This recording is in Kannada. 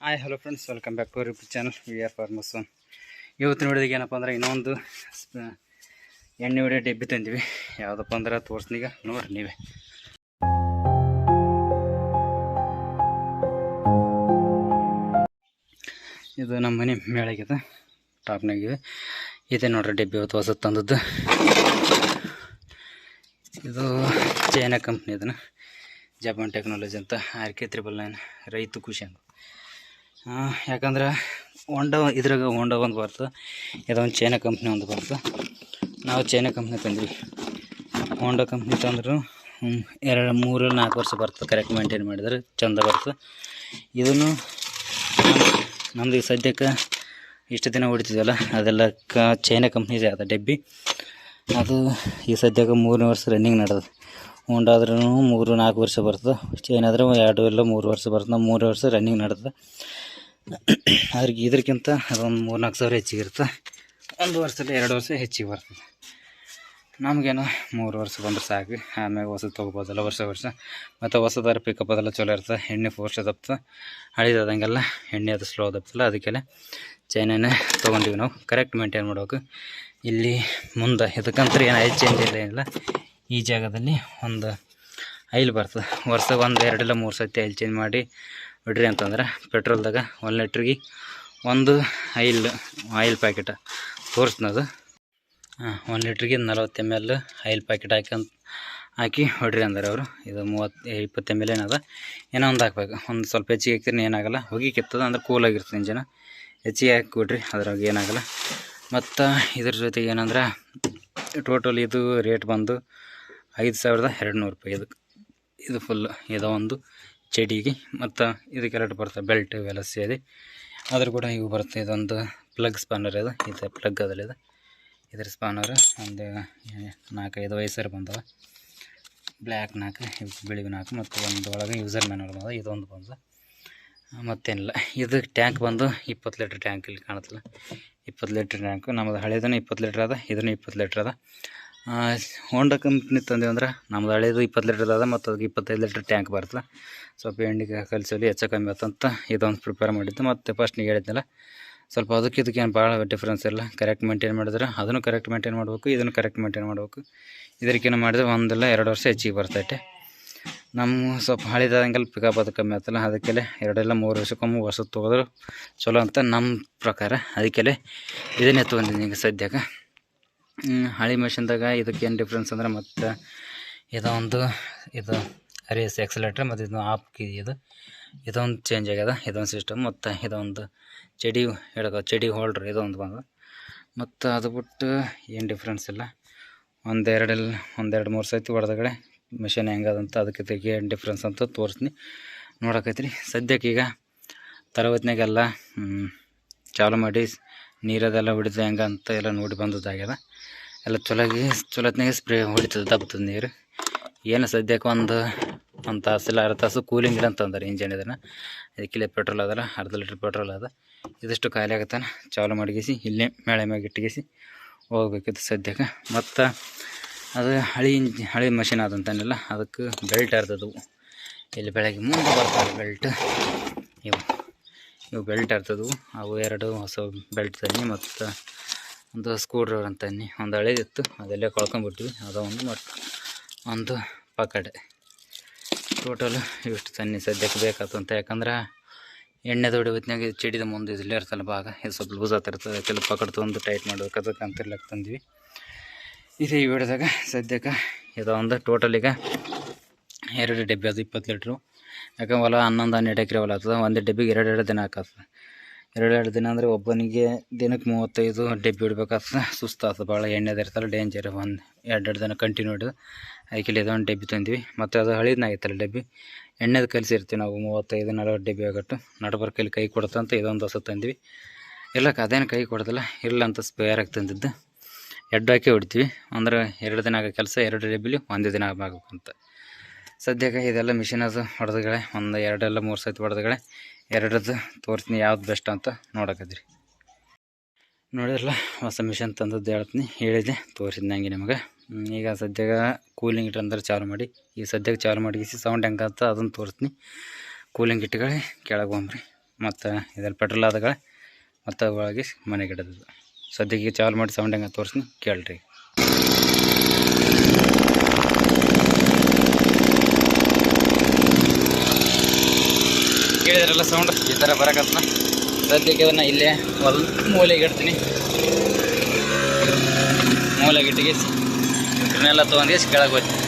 Hi hello friends, welcome back to our YouTube channel we are farmers one. ಇವತ್ತಿನ ವಿಡಿಯೋದಾಗ ಏನಪ್ಪ ಅಂದ್ರೆ ಇನ್ನೊಂದು ಎಣ್ಣೆ ಹೊಡಿಯೋ ಡಬ್ಬಿ ತಂದಿವಿ. ಯಾವುದಪ್ಪ ಅಂದ್ರೆ ತೋರಿಸ್ನೀಗ ನೋಡ್ರಿ ನೀವೇ. ಇದು ನಮ್ಮ ಮನೆ ಮೇಳಾಗಿದೆ, ಟಾಪ್ನಾಗಿದೆ. ಇದೆ ನೋಡ್ರಿ ಡಬ್ಬಿ ಇವತ್ತು ಹೊಸ ತಂದದ್ದು. ಇದು ಚೈನಾ ಕಂಪ್ನಿ, ಇದನ್ನು ಜಪಾನ್ ಟೆಕ್ನಾಲಜಿ ಅಂತ, RK999 ರೈತ ಖುಷಿ ಅಂತ. ಯಾಕಂದ್ರೆ ಇದ್ರಾಗ ಹೋಂಡಾ ಒಂದು ಬರ್ತದೆ, ಇದೊಂದು ಚೈನಾ ಕಂಪ್ನಿ ಒಂದು ಬರ್ತದೆ. ನಾವು ಚೈನಾ ಕಂಪ್ನಿ ತಂದ್ವಿ. ಹೋಂಡಾ ಕಂಪ್ನಿ ತಂದ್ರು 3-4 ವರ್ಷ ಬರ್ತದೆ, ಕರೆಕ್ಟ್ ಮೇಂಟೈನ್ ಮಾಡಿದ್ರೆ ಚಂದ ಬರ್ತದೆ. ಇದನ್ನು ನಮ್ದು ಈಗ ಸದ್ಯಕ್ಕೆ ಇಷ್ಟು ದಿನ ಹೊಡಿತಿದ್ವಲ್ಲ, ಅದೆಲ್ಲ ಚೈನಾ ಕಂಪ್ನಿದೆ ಅದು ಡಬ್ಬಿ. ಅದು ಈ ಸದ್ಯಕ್ಕೆ 3 ವರ್ಷ ರನ್ನಿಂಗ್ ನಡೆದು. ಹೋಂಡಾ ಆದ್ರೂ 3-4 ವರ್ಷ ಬರ್ತದೆ, ಚೈನಾ ಆದ್ರೆ 2-3 ವರ್ಷ ಬರ್ತದೆ. 3 ವರ್ಷ ರನ್ನಿಂಗ್ ನಡೆದು. ಅದ್ರಿಗೆ ಇದಕ್ಕಿಂತ ಅದೊಂದು 3-4 ಸಾವಿರ ಹೆಚ್ಚಿಗೆ ಇರುತ್ತೆ. 1 ವರ್ಷದಲ್ಲಿ 2 ವರ್ಷ ಹೆಚ್ಚಿಗೆ ಬರ್ತದೆ. ನಮಗೇನು 3 ವರ್ಷ ಬಂದ್ರೆ ಸಾಕು, ಆಮೇಲೆ ಹೊಸದು ತೊಗೋಬೋದಲ್ಲ ವರ್ಷ. ಮತ್ತು ಹೊಸದಾರ ಪಿಕಪ್ ಅದೆಲ್ಲ ಚಲೋ ಇರ್ತದೆ. ಎಣ್ಣೆ ಫೋರ್ಸ್ ದಪ್ತದೆ, ಹಳಿದಂಗೆಲ್ಲ ಎಣ್ಣೆ ಅದು ಸ್ಲೋ ದಪ್ತಲ್ಲ, ಅದಕ್ಕೆಲ್ಲ ಚೈನಾನೇ ತೊಗೊಂಡಿವಿ ನಾವು. ಕರೆಕ್ಟ್ ಮೇಂಟೈನ್ ಮಾಡ್ಬೇಕು. ಇಲ್ಲಿ ಮುಂದೆ ಇದಕ್ಕಂತೂ ಏನು ಆಯಿಲ್ ಚೇಂಜ್ ಇಲ್ಲ. ಈ ಜಾಗದಲ್ಲಿ ಒಂದು ಆಯಿಲ್ ಬರ್ತದೆ, ವರ್ಷ 1-2-3 ಸತಿ ಆಯಿಲ್ ಚೇಂಜ್ ಮಾಡಿ ಬಿಡ್ರಿ ಅಂತಂದ್ರೆ, ಪೆಟ್ರೋಲ್ದಾಗ 1 ಲೀಟ್ರಿಗೆ ಒಂದು ಆಯಿಲ್ ಪ್ಯಾಕೆಟ್ ತೋರಿಸ್ನದು. 1 ಲೀಟ್ರಿಗೆ 40 ml ಆಯಿಲ್ ಪ್ಯಾಕೆಟ್ ಹಾಕಿ ಹೊಡ್ರಿ ಅಂದ್ರೆ ಅವರು. ಇದು 30-20 ml ಏನದ, ಏನೋ ಒಂದು ಹಾಕ್ಬೇಕು. ಒಂದು ಸ್ವಲ್ಪ ಹೆಚ್ಚಿಗೆ ಹಾಕ್ತಿರಿ ಏನಾಗಲ್ಲ, ಹೊಗೆ ಕಿತ್ತದ ಅಂದ್ರೆ ಕೂಲಾಗಿರ್ತದೆ ಇಂಜಿನ. ಹೆಚ್ಚಿಗೆ ಹಾಕಿ ಕೊಡ್ರಿ, ಅದ್ರಾಗ ಏನಾಗಲ್ಲ. ಮತ್ತು ಇದ್ರ ಜೊತೆಗೆ ಏನಂದ್ರೆ ಟೋಟಲ್ ಇದು ರೇಟ್ ಬಂದು 5200 ರೂಪಾಯಿ. ಇದು ಫುಲ್ ಇದೋ ಒಂದು ಚಡಿಗೆ. ಮತ್ತು ಇದಕ್ಕೆರಡು ಬರ್ತದೆ ಬೆಲ್ಟ್, ಇವೆಲ್ಲ ಸೇರಿ. ಅದ್ರ ಕೂಡ ಇವು ಬರುತ್ತೆ. ಇದೊಂದು ಪ್ಲಗ್ ಸ್ಪಾನರ್, ಇದು ಪ್ಲಗ್ ಅದಲ್ಲಿದೆ. ಇದ್ರ ಸ್ಪಾನರ್ ಒಂದು 4-5 ವಯಸ್ಸರು ಬಂದವ. ಬ್ಲ್ಯಾಕ್ 4, ಬಿಳಿ 4, ಮತ್ತು ಒಂದು ಒಳಗೆ ಯೂಸರ್ ಮ್ಯಾನುವಲ್ ಬಂದ. ಇದೊಂದು ಬಂದ, ಮತ್ತೇನಿಲ್ಲ. ಇದು ಟ್ಯಾಂಕ್ ಬಂದು 20 ಲೀಟ್ರ್ ಟ್ಯಾಂಕ್. ಇಲ್ಲಿ ಕಾಣುತ್ತಲ್ಲ, 20 ಲೀಟ್ರ್ ಟ್ಯಾಂಕ್. ನಮ್ಮದು ಹಳೇದನ್ನು 20 ಲೀಟ್ರ್ ಅದ, ಇದನ್ನು 20 ಲೀಟ್ರ್ ಅದ. ಹೋಂಡಾ ಕಂಪ್ನಿ ತಂದೀವಿ ಅಂದ್ರೆ ನಮ್ಮದು ಹಳೇದು 20 ಲೀಟ್ರ್ ಅದ, ಮತ್ತು ಅದಕ್ಕೆ 25 ಲೀಟ್ರ್ ಟ್ಯಾಂಕ್ ಬರ್ತದೆ. ಸ್ವಲ್ಪ ಎಣ್ಣೆಗೆ ಕಲಿಸಲಿ ಹೆಚ್ಚು ಕಮ್ಮಿ ಆತಂತ ಇದೊಂದು ಪ್ರಿಪೇರ್ ಮಾಡಿದ್ದು. ಮತ್ತು ಫಸ್ಟ್ನಿಗೆ ಹೇಳಿದ್ನಲ್ಲ, ಸ್ವಲ್ಪ ಅದಕ್ಕೇನು ಭಾಳ ಡಿಫ್ರೆನ್ಸ್ ಇಲ್ಲ. ಕರೆಕ್ಟ್ ಮೇಂಟೈನ್ ಮಾಡಿದ್ರೆ ಅದನ್ನು ಕರೆಕ್ಟ್ ಮೇಂಟೈನ್ ಮಾಡಬೇಕು, ಇದನ್ನು ಕರೆಕ್ಟ್ ಮೇಂಟೈನ್ ಮಾಡಬೇಕು. ಇದಕ್ಕೇನು ಮಾಡಿದ್ರೆ 1-2 ವರ್ಷ ಹೆಚ್ಚಿಗೆ ಬರ್ತೈತೆ. ನಮ್ಮ ಸ್ವಲ್ಪ ಹಳಿದಂಗೆಲ್ಲ ಪಿಕಪ್ ಅದು ಕಮ್ಮಿ ಆಗ್ತಲ್ಲ, ಅದಕ್ಕೆಲ್ಲ 2-3 ವರ್ಷಕ್ಕೊಮ್ಮೆ ಹೊಸದು ತೊಗೋದ್ರೆ ಚಲೋ ಅಂತ ನಮ್ಮ ಪ್ರಕಾರ. ಅದಕ್ಕೆಲ್ಲ ಇದನ್ನೇ ತೊಗೊಂಡಿದ್ದೀನಿ ಈಗ ಸದ್ಯಕ್ಕೆ. ಹಳೆ ಮೆಷಿನ್ದಾಗ ಇದಕ್ಕೇನು ಡಿಫ್ರೆನ್ಸ್ ಅಂದ್ರೆ, ಮತ್ತು ಇದು ರೇಸ್ ಎಕ್ಸಲೇಟ್ರ್, ಮತ್ತು ಇದು ಆಫ್ ಕೀ. ಇದೊಂದು ಚೇಂಜ್ ಆಗ್ಯದ, ಇದೊಂದು ಸಿಸ್ಟಮ್. ಮತ್ತು ಇದೊಂದು ಚಡಿ ಹೋಲ್ಡ್ರ್ ಇದೊಂದು ಬಂದ. ಮತ್ತು ಅದು ಬಿಟ್ಟು ಏನು ಡಿಫ್ರೆನ್ಸ್ ಇಲ್ಲ. 1-2-3 ಸತಿ ಹೊಡೆದಗಡೆ ಮಿಷಿನ್ ಹೆಂಗದಂತ ಅದಕ್ಕೆ ಏನು ಡಿಫ್ರೆನ್ಸ್ ಅಂತ ತೋರಿಸ್ತೀನಿ, ನೋಡಕೈತ್ರಿ. ಸದ್ಯಕ್ಕೆ ಈಗ ತರವತ್ನಾಗೆಲ್ಲ ಚಾಲು ಮಾಡಿ ನೀರದೆಲ್ಲ ಹೊಡಿದ ಹೆಂಗೆ ಅಂತ ಎಲ್ಲ ನೋಡಿ ಬಂದದ್ದಾಗ್ಯದ. ಎಲ್ಲ ಚಲೋತ್ನಾಗೆ ಸ್ಪ್ರೇ ಹೊಡಿತದೆ, ದಬ್ತದೆ ನೀರು. ಏನು ಸದ್ಯಕ್ಕೆ ಒಂದು ತಾಸಿಲ್ಲ 1/2 ತಾಸು ಕೂಲಿಂಗ್ ಇಲ್ಲ ಅಂತಂದ್ರೆ ಇಂಜನ್. ಇದನ್ನು ಅದಕ್ಕಿಲ್ಲ ಪೆಟ್ರೋಲ್ ಅದಲ್ಲ, 1/2 ಲೀಟ್ರ್ ಪೆಟ್ರೋಲ್ ಅದ. ಇದಿಷ್ಟು ಖಾಲಿ ಆಗತ್ತಾನೆ ಚಾಲು ಮಾಡಿಗಿಸಿ ಇಲ್ಲೇ ಮೇಳೆ ಮ್ಯಾಗ ಇಟ್ಟಿಗಿಸಿ ಹೋಗ್ಬೇಕಿತ್ತು ಸದ್ಯಕ್ಕೆ. ಮತ್ತು ಅದು ಹಳಿ ಮಷಿನ್ ಆದಂತಾನೆಲ್ಲ, ಅದಕ್ಕೆ ಬೆಲ್ಟ್ ಇರ್ತದವು. ಇಲ್ಲಿ ಬೆಳಗ್ಗೆ ಮುಂದೆ ಬರ್ತಾರೆ ಬೆಲ್ಟ್. ಇವು ಬೆಲ್ಟ್ ಇರ್ತದವು. ಅವು 2 ಹೊಸ ಬೆಲ್ಟ್ ತನ್ನಿ, ಮತ್ತು ಒಂದು ಸ್ಕ್ರೂ ಡ್ರೈವರ್ ಅಂತ ತನ್ನಿ. ಒಂದು ಹಳೇದಿತ್ತು, ಅದೆಲ್ಲೇ ಕಳ್ಕೊಂಡ್ಬಿಟ್ವಿ. ಅದೊಂದು ಮತ್ತು ಒಂದು ಪಕಡೆ. ಟೋಟಲ್ ಇಷ್ಟು ತನ್ನಿ ಸದ್ಯಕ್ಕೆ ಬೇಕಾತಂತ. ಯಾಕಂದ್ರೆ ಎಣ್ಣೆ ದೊಡ್ಡ ಹೊತ್ತಿನಾಗ ಚಡಿದ ಮುಂದೆ ಇದಿಲ್ಲೇ ಇರ್ತಲ್ಲ ಭಾಗ, ಇದು ಸ್ವಲ್ಪ ಲೂಸ್ ಆಗ್ತಿರ್ತದೆ. ಕೆಲವು ಪಕಡ್ ತೊಗೊಂಡು ಟೈಟ್ ಮಾಡೋದು ಅದಕ್ಕೆ ಅಂತಿರ್ಲಕ್ಕೆ ತಂದ್ವಿ. ಇದು ಈ ವಿಡಿಯೋದಾಗ ಸದ್ಯಕ್ಕೆ ಇದೊಂದು ಟೋಟಲ್ ಈಗ 2 ಡಬ್ಬಿ ಅದು 20 ಲೀಟ್ರು. ಯಾಕಂದ್ರೆ ಹೊಲ 11-12 ಎಕರೆ ಹೊಲ ಆಗ್ತದೆ. ಒಂದು ಡಬ್ಬಿಗೆ 2 ದಿನ ಹಾಕತ್ತದ. 2 ದಿನ ಅಂದರೆ ಒಬ್ಬನಿಗೆ ದಿನಕ್ಕೆ 35 ಡಬ್ಬಿ ಹೊಡ್ಬೇಕಾಗ್ತದೆ. ಸುಸ್ತಾಗ್ತದೆ ಭಾಳ. ಎಣ್ಣೆದು ಇರ್ತಲ್ಲ, ಡೇಂಜರ್. 1-2 ದಿನ ಕಂಟಿನ್ಯೂ ಹಿಡಿದು ಅದಕ್ಕೆ ಇದೊಂದು ಡಬ್ಬಿ ತಂದ್ವಿ. ಮತ್ತು ಅದು ಹಳಿದ್ನಾಗಿತ್ತಲ್ಲ ಡಬ್ಬಿ, ಎಣ್ಣೆದು ಕಲಿಸಿರ್ತೀವಿ ನಾವು 35-40 ಡಬ್ಬಿ ಆಗಟ್ಟು. ನಡಬರ್ಕಲ್ಲಿ ಕೈ ಕೊಡುತ್ತಂತ ಇದೊಂದು ಹೊಸ ತಂದ್ವಿ. ಇಲ್ಲಕ್ಕೆ ಅದೇನು ಕೈ ಕೊಡೋದಿಲ್ಲ, ಇಲ್ಲ ಅಂತ ಸ್ಪೇರಾಗಿ ತಂದಿದ್ದು. ಹಾಕಿ ಹೊಡಿತೀವಿ ಅಂದ್ರೆ 2 ದಿನ ಆಗೋ ಕೆಲಸ 2 ಡಬ್ಬಿಲಿ 1 ದಿನ ಆಗಬೇಕಂತ. ಸದ್ಯಕ್ಕೆ ಇದೆಲ್ಲ ಮಿಷಿನ್ ಅದು ಹೊಡೆದಗಳೇ, 1-2-3 ಸತಿ ಹೊಡೆದಗಳೇ. 2 ತೋರಿಸ್ತೀನಿ ಯಾವ್ದು ಬೆಸ್ಟ್ ಅಂತ ನೋಡಕತ್ತೀರಿ. ನೋಡಿರಲ್ಲ, ಹೊಸ ಮಿಷನ್ ತಂದದ್ದು ಹೇಳಿದೆ, ತೋರಿಸಿದ್ದೆ ಹಂಗೆ ನಿಮಗೆ. ಈಗ ಸದ್ಯಕ್ಕೆ ಕೂಲಿಂಗ್ ಇಟ್ಟಂದ್ರೆ ಚಾಲು ಮಾಡಿ, ಈಗ ಸದ್ಯಕ್ಕೆ ಚಾಲು ಮಾಡಿ ಸೌಂಡ್ ಹೆಂಗಂತ ಅದನ್ನು ತೋರಿಸ್ತೀನಿ. ಕೂಲಿಂಗ್ ಇಟ್ಟುಗಳೇ ಕೆಳಗೆ ಹೋಗ್ರಿ ಮತ್ತು ಇದರಲ್ಲಿ ಪೆಟ್ರೋಲ್ ಆದಾಗ ಮತ್ತು ಒಳಗೆ ಮನೆಗೆ ಇಡೋದು. ಸದ್ಯಕ್ಕೆ ಚಾಲು ಮಾಡಿ ಸೌಂಡ್ ಹೆಂಗೆ ತೋರಿಸ್ತೀನಿ ಕೇಳ್ರಿ. ಕೇಳಿದ್ರಲ್ಲ ಸೌಂಡ್ ಈ ಥರ ಬರಕತ್ತ. ಸದ್ಯಕ್ಕೆ ಅದನ್ನು ಇಲ್ಲೇ ಮೂಲೆಗೆ ಇಡ್ತೀನಿ. ಮೂಲೆಗೆ ಇಟ್ಟಿಗೆ ಇದನ್ನೆಲ್ಲ ತೊಗೊಂಡು ಕೆಳಗೆ ಹೋಗ್ತೀನಿ.